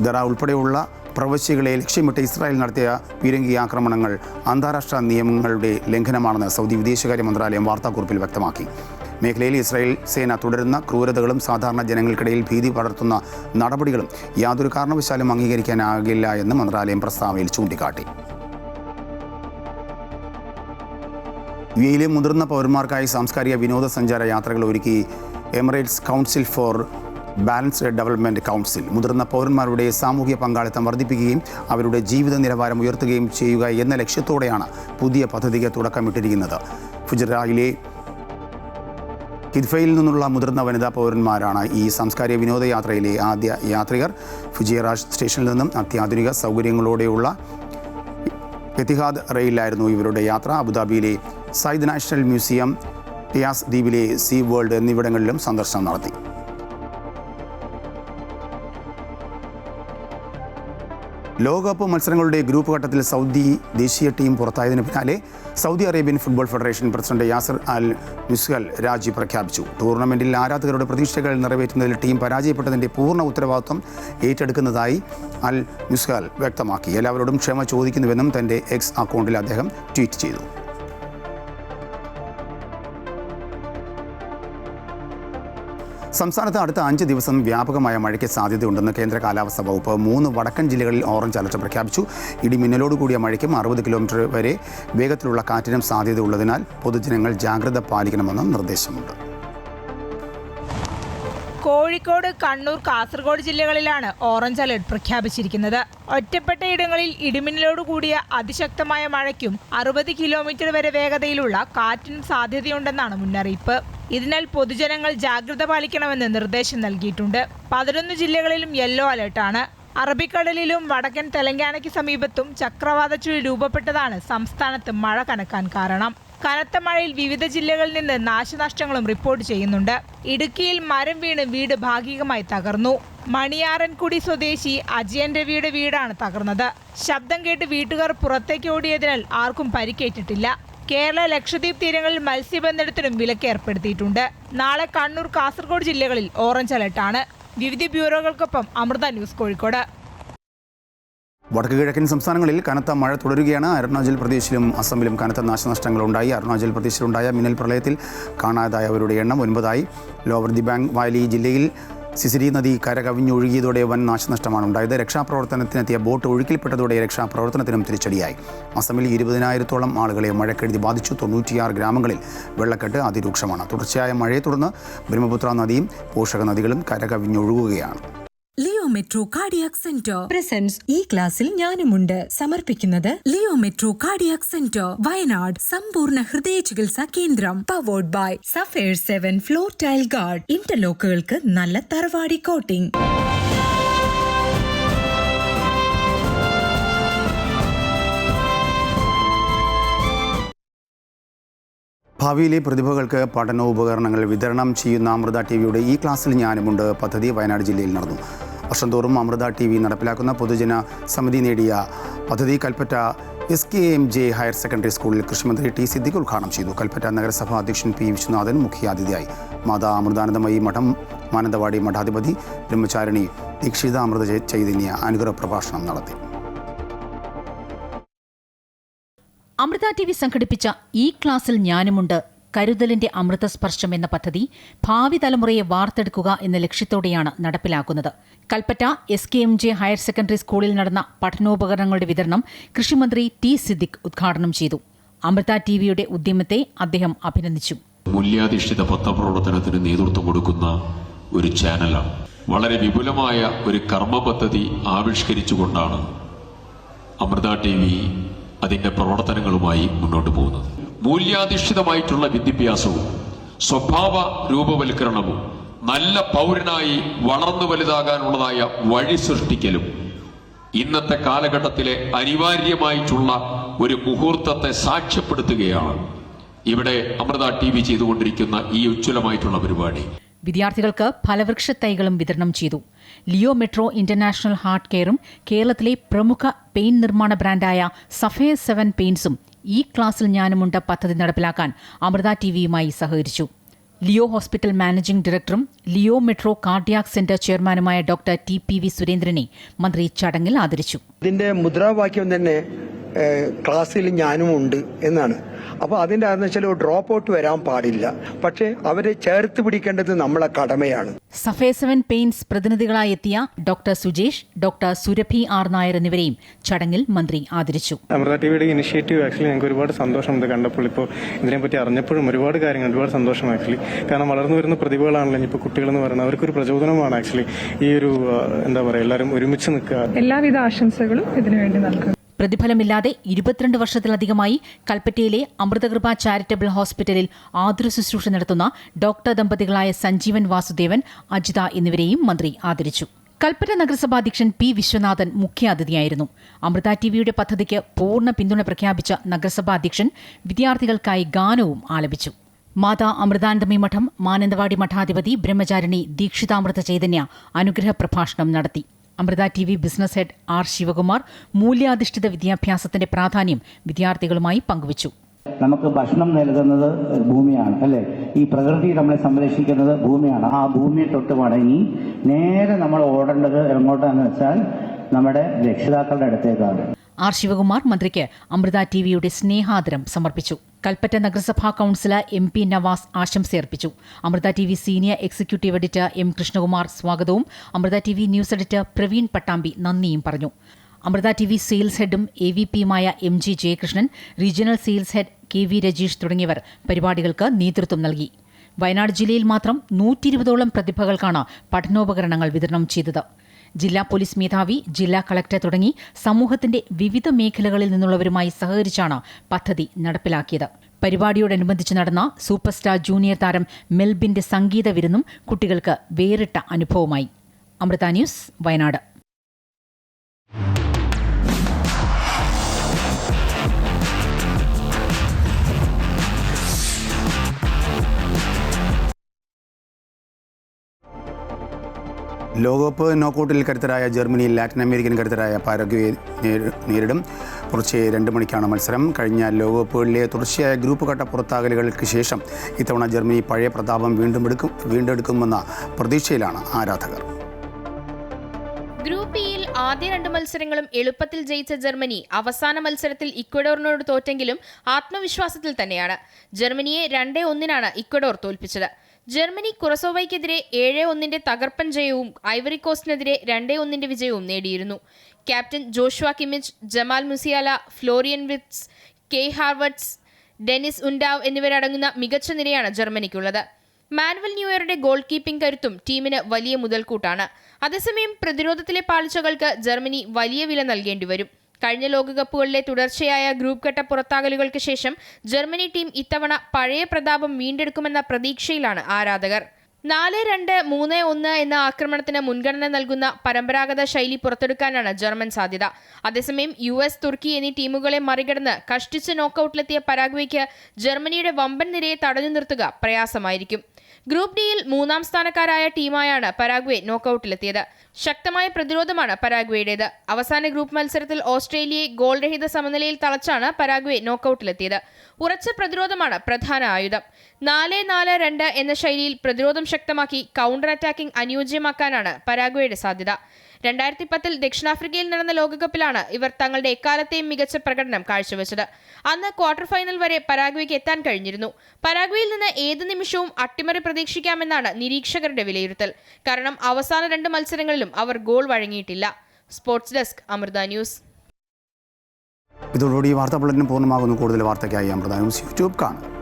ദറ ഉൾപ്പെടെയുള്ള പ്രവശ്യകളെ ലക്ഷ്യമിട്ട് ഇസ്രായേൽ നടത്തിയ പീരങ്കി ആക്രമണങ്ങൾ അന്താരാഷ്ട്ര നിയമങ്ങളുടെ ലംഘനമാണെന്ന് സൗദി വിദേശകാര്യ മന്ത്രാലയം വാർത്താക്കുറിപ്പിൽ വ്യക്തമാക്കി. മേഖലയിൽ ഇസ്രായേൽ സേന തുടരുന്ന ക്രൂരതകളും സാധാരണ ജനങ്ങൾക്കിടയിൽ ഭീതി പടർത്തുന്ന നടപടികളും യാതൊരു കാരണവശാലും അംഗീകരിക്കാനാകില്ല എന്ന് മന്ത്രാലയം പ്രസ്താവനയിൽ ചൂണ്ടിക്കാട്ടി. UAE-യിലെ മുതിർന്ന പൗരന്മാർക്കായി സാംസ്കാരിക വിനോദസഞ്ചാര യാത്രകൾ ഒരുക്കി Emirates Council for Balanced Development Council. മുതിർന്ന പൗരന്മാരുടെ സാമൂഹിക പങ്കാളിത്തം വർദ്ധിപ്പിക്കുകയും അവരുടെ ജീവിത നിലവാരം ഉയർത്തുകയും ചെയ്യുക എന്ന ലക്ഷ്യത്തോടെയാണ് പുതിയ പദ്ധതിക്ക് തുടക്കമിട്ടിരിക്കുന്നത്. ഫുജറായിലെ ഹിദ്ഫയിൽ നിന്നുള്ള മുതിർന്ന വനിതാ പൗരന്മാരാണ് ഈ സാംസ്കാരിക വിനോദയാത്രയിലെ ആദ്യ യാത്രികർ. ഫുജിയറാജ് സ്റ്റേഷനിൽ നിന്നും അത്യാധുനിക സൗകര്യങ്ങളോടെയുള്ള എത്തിഹാദ് റെയിലായിരുന്നു ഇവരുടെ യാത്ര. അബുദാബിയിലെ സയ്യിദ് നാഷണൽ മ്യൂസിയം, ടിയാസ് ദ്വീപിലെ സീ വേൾഡ് എന്നിവിടങ്ങളിലും സന്ദർശനം നടത്തി. ലോകകപ്പ് മത്സരങ്ങളുടെ ഗ്രൂപ്പ് ഘട്ടത്തിൽ സൗദി ദേശീയ ടീം പുറത്തായതിനു പിന്നാലെ Saudi Arabian football federation president Yasar Al Nushal രാജി പ്രഖ്യാപിച്ചു. ടൂർണമെന്റിൽ ആരാധകരുടെ പ്രതീക്ഷകൾ നിറവേറ്റുന്നതിൽ ടീം പരാജയപ്പെട്ടതിന്റെ പൂർണ്ണ ഉത്തരവാദിത്വം ഏറ്റെടുക്കുന്നതായി അൽ നുസ്ഹൽ വ്യക്തമാക്കി. എല്ലാവരോടും ക്ഷമ ചോദിക്കുന്നുവെന്നും തന്റെ എക്സ് അക്കൗണ്ടിൽ അദ്ദേഹം ട്വീറ്റ് ചെയ്തു. സംസ്ഥാനത്ത് അടുത്ത 5 ദിവസം വ്യാപകമായ മഴയ്ക്ക് സാധ്യതയുണ്ടെന്ന് കേന്ദ്ര കാലാവസ്ഥാ വകുപ്പ്. 3 വടക്കൻ ജില്ലകളിൽ ഓറഞ്ച് അലർട്ട് പ്രഖ്യാപിച്ചു. ഇടിമിന്നലോട് കൂടിയ മഴയ്ക്കും 60 കിലോമീറ്റർ വരെ വേഗത്തിലുള്ള കാറ്റിനും സാധ്യതയുള്ളതിനാൽ പൊതുജനങ്ങൾ ജാഗ്രത പാലിക്കണമെന്നും നിർദ്ദേശമുണ്ട്. കോഴിക്കോട്, കണ്ണൂർ, കാസർഗോഡ് ജില്ലകളിലാണ് ഓറഞ്ച് അലർട്ട് പ്രഖ്യാപിച്ചിരിക്കുന്നത്. ഒറ്റപ്പെട്ട ഇടങ്ങളിൽ ഇടിമിന്നലോട് കൂടിയ അതിശക്തമായ മഴയ്ക്കും 60 കിലോമീറ്റർ വരെ വേഗതയിലുള്ള കാറ്റിനും സാധ്യതയുണ്ടെന്നാണ് മുന്നറിയിപ്പ്. ഇതിനാൽ പൊതുജനങ്ങൾ ജാഗ്രത പാലിക്കണമെന്ന് നിർദ്ദേശം നൽകിയിട്ടുണ്ട്. 11 ജില്ലകളിലും യെല്ലോ അലർട്ടാണ്. അറബിക്കടലിലും വടക്കൻ തെലങ്കാനയ്ക്ക് സമീപത്തും ചക്രവാത ചുഴി രൂപപ്പെട്ടതാണ് സംസ്ഥാനത്ത് മഴ കനക്കാൻ കാരണം. കനത്ത മഴയിൽ വിവിധ ജില്ലകളിൽ നിന്ന് നാശനഷ്ടങ്ങളും റിപ്പോർട്ട് ചെയ്യുന്നുണ്ട്. ഇടുക്കിയിൽ മരം വീണ് വീട് ഭാഗികമായി തകർന്നു. മണിയാറൻകുടി സ്വദേശി അജയൻ രവിയുടെ വീടാണ് തകർന്നത്. ശബ്ദം കേട്ട് വീട്ടുകാർ പുറത്തേക്ക് ഓടിയതിനാൽ ആർക്കും പരിക്കേറ്റിട്ടില്ല. കേരള, ലക്ഷദ്വീപ് തീരങ്ങളിൽ മത്സ്യബന്ധനത്തിനും വിലക്ക് ഏർപ്പെടുത്തിയിട്ടുണ്ട്. നാളെ കണ്ണൂർ, കാസർഗോഡ് ജില്ലകളിൽ ഓറഞ്ച് അലർട്ടാണ്. വിവിധ ബ്യൂറോകൾക്കൊപ്പം അമൃത ന്യൂസ്, കോഴിക്കോട്. വടക്ക് കിഴക്കൻ സംസ്ഥാനങ്ങളിൽ കനത്ത മഴ തുടരുകയാണ്. അരുണാചൽ പ്രദേശിലും അസമിലും കനത്ത നാശനഷ്ടങ്ങളുണ്ടായി. അരുണാചൽ പ്രദേശിലുണ്ടായ മിന്നൽ പ്രളയത്തിൽ കാണാതായവരുടെ എണ്ണം 9ആയി. ലോവർ ദിബാംഗ് വാലി ജില്ലയിൽ സിസിരി നദി കരകവിഞ്ഞൊഴുകിയതോടെ വൻ നാശനഷ്ടമാണ് ഉണ്ടായത്. രക്ഷാപ്രവർത്തനത്തിനെത്തിയ ബോട്ട് ഒഴുക്കിൽപ്പെട്ടതോടെ രക്ഷാപ്രവർത്തനത്തിനും തിരിച്ചടിയായി. അസമിൽ 20,000-ഓളം ആളുകളെ മഴക്കെടുതി ബാധിച്ചു. 96 ഗ്രാമങ്ങളിൽ വെള്ളക്കെട്ട് അതിരൂക്ഷമാണ്. തുടർച്ചയായ മഴയെ തുടർന്ന് ബ്രഹ്മപുത്ര നദിയും പോഷക നദികളും കരകവിഞ്ഞൊഴുകുകയാണ്. Leo metro cardiac centre presence ഈ ക്ലാസ്സിൽ ഞാനുമുണ്ട് സമർപ്പിക്കുന്നത് Leo metro cardiac centre Wayanad സമ്പൂർണ്ണ ഹൃദയ ചികിത്സാ കേന്ദ്രം പവേർഡ് ബൈ സഫേർ 7 ഫ്ലോർ ടൈൽ ഗാർഡ് ഇന്റർലോക്കുകൾക്ക് നല്ല തറവാടി കോട്ടിംഗ്. ഭാവിയിലെ പ്രതിഭകൾക്ക് പഠനോപകരണങ്ങൾ വിതരണം ചെയ്യുന്ന അമൃത ടിവിയുടെ ഈ ക്ലാസ്സിൽ ഞാനുമുണ്ട് പദ്ധതി വയനാട് ജില്ലയിൽ നടന്നു. വർഷം തോറും അമൃത ടിവി നടപ്പിലാക്കുന്ന പൊതുജന സമിതി നേടിയ പദ്ധതി കൽപ്പറ്റ SKMJ ഹയർ സെക്കൻഡറി സ്കൂളിൽ കൃഷിമന്ത്രി ടി സിദ്ദിഖ് ഉദ്ഘാടനം ചെയ്തു. കൽപ്പറ്റ നഗരസഭാ അധ്യക്ഷൻ പി വിശ്വനാഥൻ മുഖ്യാതിഥിയായി. മാതാ അമൃതാനന്ദമയി മഠം മാനന്തവാടി മഠാധിപതി ബ്രഹ്മചാരിണി ദീക്ഷിത അമൃത ചൈതന്യ അനുഗ്രഹ പ്രഭാഷണം നടത്തി. അമൃത ടിവി സംഘടിപ്പിച്ച ഈ ക്ലാസ്സിൽ ഞാനുമുണ്ട് കരുതലിന്റെ അമൃതസ്പർശം എന്ന പദ്ധതി ഭാവി തലമുറയെ വാർത്തെടുക്കുക എന്ന ലക്ഷ്യത്തോടെയാണ് നടപ്പിലാക്കുന്നത്. കൽപ്പറ്റ SKMJ ഹയർ സെക്കൻഡറി സ്കൂളിൽ നടന്ന പഠനോപകരണങ്ങളുടെ വിതരണം കൃഷിമന്ത്രി ടി സിദ്ദിഖ് ഉദ്ഘാടനം ചെയ്തു. അമൃത ടിവിയുടെ ഉദ്യമത്തെ അദ്ദേഹം അഭിനന്ദിച്ചു. മൂല്യാധിഷ്ഠിത പത്രപ്രവർത്തനത്തിന് നേതൃത്വം കൊടുക്കുന്ന ഒരു ചാനലാണ്. വളരെ വിപുലമായ ഒരു കർമ്മ പദ്ധതി ആവിഷ്കരിച്ചുകൊണ്ടാണ് അമൃത ടിവി അതിന്റെ പ്രവർത്തനങ്ങളുമായി മുന്നോട്ട് പോകുന്നത്. മൂല്യാധിഷ്ഠിതമായിട്ടുള്ള വിദ്യാഭ്യാസവും സ്വഭാവ രൂപവൽക്കരണവും നല്ല പൗരനായി വളർന്നു വലുതാകാനുള്ളതായ വഴി സൃഷ്ടിക്കലും ഇന്നത്തെ കാലഘട്ടത്തിലെ അനിവാര്യമായിട്ടുള്ള ഒരു മുഹൂർത്തത്തെ സാക്ഷ്യപ്പെടുത്തുകയാണ് ഇവിടെ അമൃത ടിവി ചെയ്തുകൊണ്ടിരിക്കുന്ന ഈ ഉജ്ജ്വലമായിട്ടുള്ള പരിപാടി. വിദ്യാർത്ഥികൾക്ക് ഫലവൃക്ഷ തൈകളും വിതരണം ചെയ്തു. ലിയോ മെട്രോ ഇന്റർനാഷണൽ ഹാർട്ട് കെയറും കേരളത്തിലെ പ്രമുഖ പെയിന്റ് നിർമ്മാണ ബ്രാൻഡായ സഫേർ 7 പെയിന്റ്സും ഈ ക്ലാസ്സിൽ ഞാനുമുണ്ട് പദ്ധതി നടപ്പിലാക്കാൻ അമൃത ടിവിയുമായി സഹകരിച്ചു. ലിയോ ഹോസ്പിറ്റൽ മാനേജിംഗ് ഡയറക്ടറും ലിയോ മെട്രോ കാർഡിയാക് സെന്റർ ചെയർമാനുമായ ഡോക്ടർ TPV സുരേന്ദ്രനെ മന്ത്രി ചടങ്ങിൽ ആദരിച്ചു. ഇതിന്റെ മുദ്രാവാക്യം തന്നെ ക്ലാസ്സിൽ ഞാനുമുണ്ട് എന്നാണ്. അപ്പോൾ അതിൻ്റെ അതെന്ന് വെച്ചാൽ ഡ്രോപ്പ് ഔട്ട് വരാൻ പാടില്ല. പക്ഷേ അവരെ ചേർത്ത് പിടിക്കേണ്ടത് നമ്മളെ കടമയാണ്. സഫേർ 7 പെയിന്റ്സ് പ്രതിനിധികളായി എത്തിയ doctor Sujesh, doctor Surabhi R Nair എന്നിവരെയും ചടങ്ങിൽ മന്ത്രി ആദരിച്ചു. അമൃത ടിവിയുടെ ഇനിഷ്യേറ്റീവ് ആക്ച്വലി ഞങ്ങൾക്ക് ഒരുപാട് സന്തോഷമുണ്ട് കണ്ടപ്പോൾ. ഇപ്പോൾ ഇതിനെപ്പറ്റി അറിഞ്ഞപ്പോഴും ഒരുപാട് കാര്യങ്ങൾ ഒരുപാട് സന്തോഷം ആക്ച്വലി. കാരണം വളർന്നു വരുന്ന പ്രതിഭകളാണല്ലോ ഇപ്പോൾ കുട്ടികളെന്ന് പറയുന്നത്. അവർക്കൊരു പ്രചോദനമാണ് ആക്ച്വലി ഈ ഒരു എന്താ പറയുക എല്ലാവരും ഒരുമിച്ച് നിൽക്കുക. എല്ലാവിധ ആശംസകളും ഇതിനുവേണ്ടി നൽകുന്നു. പ്രതിഫലമില്ലാതെ 22 വർഷത്തിലധികമായി കൽപ്പറ്റയിലെ അമൃതകൃപ ചാരിറ്റബിൾ ഹോസ്പിറ്റലിൽ ആതുര ശുശ്രൂഷ നടത്തുന്ന ഡോക്ടർ ദമ്പതികളായ സഞ്ജീവൻ വാസുദേവൻ, അജിത എന്നിവരെയും മന്ത്രി ആദരിച്ചു. കൽപ്പറ്റ നഗരസഭാ അധ്യക്ഷൻ പി വിശ്വനാഥൻ മുഖ്യാതിഥിയായിരുന്നു. അമൃത ടിവിയുടെ പദ്ധതിക്ക് പൂർണ്ണ പിന്തുണ പ്രഖ്യാപിച്ച നഗരസഭാ അധ്യക്ഷൻ വിദ്യാർത്ഥികൾക്കായി ഗാനവും ആലപിച്ചു. മാതാ അമൃതാനന്ദമയി മഠം മാനന്തവാടി മഠാധിപതി ബ്രഹ്മചാരിണി ദീക്ഷിതാമൃത ചൈതന്യ അനുഗ്രഹ പ്രഭാഷണം നടത്തി. Amrita TV business head R Sivakumar മൂല്യാധിഷ്ഠിത വിദ്യാഭ്യാസത്തിന്റെ പ്രാധാന്യം വിദ്യാർത്ഥികളുമായി പങ്കുവച്ചു. നമുക്ക് ഭക്ഷണം നൽകുന്നത് ഭൂമിയാണ് അല്ലേ? ഈ പ്രകൃതി നമ്മളെ സംരക്ഷിക്കുന്നത് ഭൂമിയാണ്. ആ ഭൂമിയെ തൊട്ട് മടങ്ങി നേരെ നമ്മൾ ഓടേണ്ടത് എങ്ങോട്ടാന്ന് വെച്ചാൽ നമ്മുടെ രക്ഷിതാക്കളുടെ അടുത്തേക്കാണ്. R ശിവകുമാർ മന്ത്രിക്ക് അമൃത ടിവിയുടെ സ്നേഹാദരം സമർപ്പിച്ചു. കൽപ്പറ്റ നഗരസഭാ കൌൺസിലർ MP നവാസ് ആശംസയർപ്പിച്ചു. Amrita TV senior executive editor M Krishnakumar സ്വാഗതവും Amrita TV news editor Praveen Pattambi നന്ദിയും പറഞ്ഞു. അമൃത ടിവി സെയിൽസ് ഹെഡും AVPയുമായ MG Jayakrishnan, regional sales head KV Rajeesh തുടങ്ങിയവർ പരിപാടികൾക്ക് നേതൃത്വം നൽകി. വയനാട് ജില്ലയിൽ മാത്രം 120ഓളം പ്രതിഭകൾക്കാണ് പഠനോപകരണങ്ങൾ വിതരണം ചെയ്തത്. ജില്ലാ പോലീസ് മേധാവി, ജില്ലാ കളക്ടർ തുടങ്ങി സമൂഹത്തിന്റെ വിവിധ മേഖലകളിൽ നിന്നുള്ളവരുമായി സഹകരിച്ചാണ് പദ്ധതി നടപ്പിലാക്കിയത്. പരിപാടിയോടനുബന്ധിച്ച് നടന്ന സൂപ്പർ സ്റ്റാർ ജൂനിയർ താരം മെൽബിന്റെ സംഗീത വിരുന്നും കുട്ടികൾക്ക് വേറിട്ട അനുഭവമായി. അമൃത ന്യൂസ്, വയനാട്. ലോകകപ്പ് നോക്കൌട്ടിൽ കരുത്തരായ ജർമ്മനി ലാറ്റിൻ അമേരിക്കൻ കരുത്തരായ പാരഗ്വേ നേരിടും. പുലർച്ചെ 2 മണിക്കാണ് മത്സരം. കഴിഞ്ഞ ലോകകപ്പുകളിലെ തുടർച്ചയായ ഗ്രൂപ്പ് ഘട്ട പുറത്താകലുകൾക്ക് ശേഷം ഇത്തവണ ജർമ്മനി പഴയ പ്രതാപം വീണ്ടെടുക്കുമെന്ന പ്രതീക്ഷയിലാണ് ആരാധകർ. ഗ്രൂപ്പ് ഇയിൽ ആദ്യ 2 മത്സരങ്ങളും എളുപ്പത്തിൽ ജയിച്ച ജർമ്മനി അവസാന മത്സരത്തിൽ ഇക്വഡോറിനോട് തോറ്റെങ്കിലും ആത്മവിശ്വാസത്തിൽ തന്നെയാണ്. ജർമ്മനിയെ 2-1 ഇക്വഡോർ തോൽപ്പിച്ചത്. ജർമ്മനി കുറസോവയ്ക്കെതിരെ 7-1 തകർപ്പൻ ജയവും ഐവറി കോസ്റ്റിനെതിരെ 2-1 വിജയവും നേടിയിരുന്നു. Captain Joshua Kimmich, Jamal Musiala, Florian Wirtz, Kai Havertz, Denis Undav എന്നിവരടങ്ങുന്ന മികച്ച നിരയാണ് ജർമ്മനിക്കുള്ളത്. മാനുവൽ ന്യൂയറുടെ ഗോൾ കീപ്പിംഗ് കരുത്തും ടീമിന് വലിയ മുതൽക്കൂട്ടാണ്. അതേസമയം പ്രതിരോധത്തിലെ പാളിച്ചകൾക്ക് ജർമ്മനി വലിയ വില നൽകേണ്ടി വരും. കഴിഞ്ഞ ലോകകപ്പുകളിലെ തുടർച്ചയായ ഗ്രൂപ്പ് ഘട്ട പുറത്താകലുകൾക്ക് ശേഷം ജർമ്മനി ടീം ഇത്തവണ പഴയ പ്രതാപം വീണ്ടെടുക്കുമെന്ന പ്രതീക്ഷയിലാണ് ആരാധകർ. 4-2, 3-1 എന്ന ആക്രമണത്തിന് മുൻഗണന നൽകുന്ന പരമ്പരാഗത ശൈലി പുറത്തെടുക്കാനാണ് ജർമ്മൻ സാധ്യത. അതേസമയം US, തുർക്കി എന്നീ ടീമുകളെ മറികടന്ന് കഷ്ടിച്ച് നോക്കൌട്ടിലെത്തിയ പരാഗ്വേക്ക് ജർമ്മനിയുടെ വമ്പൻ നിരയെ തടഞ്ഞു നിർത്തുക പ്രയാസമായിരിക്കും. ഗ്രൂപ്പ് ഡിയിൽ 3-ാം സ്ഥാനക്കാരായ ടീമായാണ് പരാഗ്വേ നോക്കൌട്ടിലെത്തിയത്. ശക്തമായ പ്രതിരോധമാണ് പരാഗ്വേയുടേത്. അവസാന ഗ്രൂപ്പ് മത്സരത്തിൽ ഓസ്ട്രേലിയയെ ഗോൾരഹിത സമനിലയിൽ തളച്ചാണ് പരാഗ്വേ നോക്കൌട്ടിലെത്തിയത്. ഉറച്ച പ്രതിരോധമാണ് പ്രധാന ആയുധം. 4-4-2 എന്ന ശൈലിയിൽ പ്രതിരോധം ശക്തമാക്കി കൗണ്ടർ അറ്റാക്കിംഗ് അനുയോജ്യമാക്കാനാണ് പരാഗ്വേയുടെ സാധ്യത. 2010 ദക്ഷിണാഫ്രിക്കയിൽ നടന്ന ലോകകപ്പിലാണ് ഇവർ തങ്ങളുടെ എക്കാലത്തെയും മികച്ച പ്രകടനം കാഴ്ചവെച്ചത്. അന്ന് ക്വാർട്ടർ ഫൈനൽ വരെ പരാഗ്വേക്ക് എത്താൻ കഴിഞ്ഞിരുന്നു. പരാഗ്വേയിൽ നിന്ന് ഏത് നിമിഷവും അട്ടിമറി പ്രതീക്ഷിക്കാമെന്നാണ് നിരീക്ഷകരുടെ വിലയിരുത്തൽ. കാരണം അവസാന 2 മത്സരങ്ങളിലും അവർ ഗോൾ വഴങ്ങിയിട്ടില്ല. Sports desk, Amrita news. ഇതോടുകൂടി വാർത്താ ബുള്ളറ്റിൻ പൂർണ്ണമാകുന്നു. കൂടുതൽ വാർത്തയ്ക്കായി അമൃത ന്യൂസ് യൂട്യൂബ് കാണും.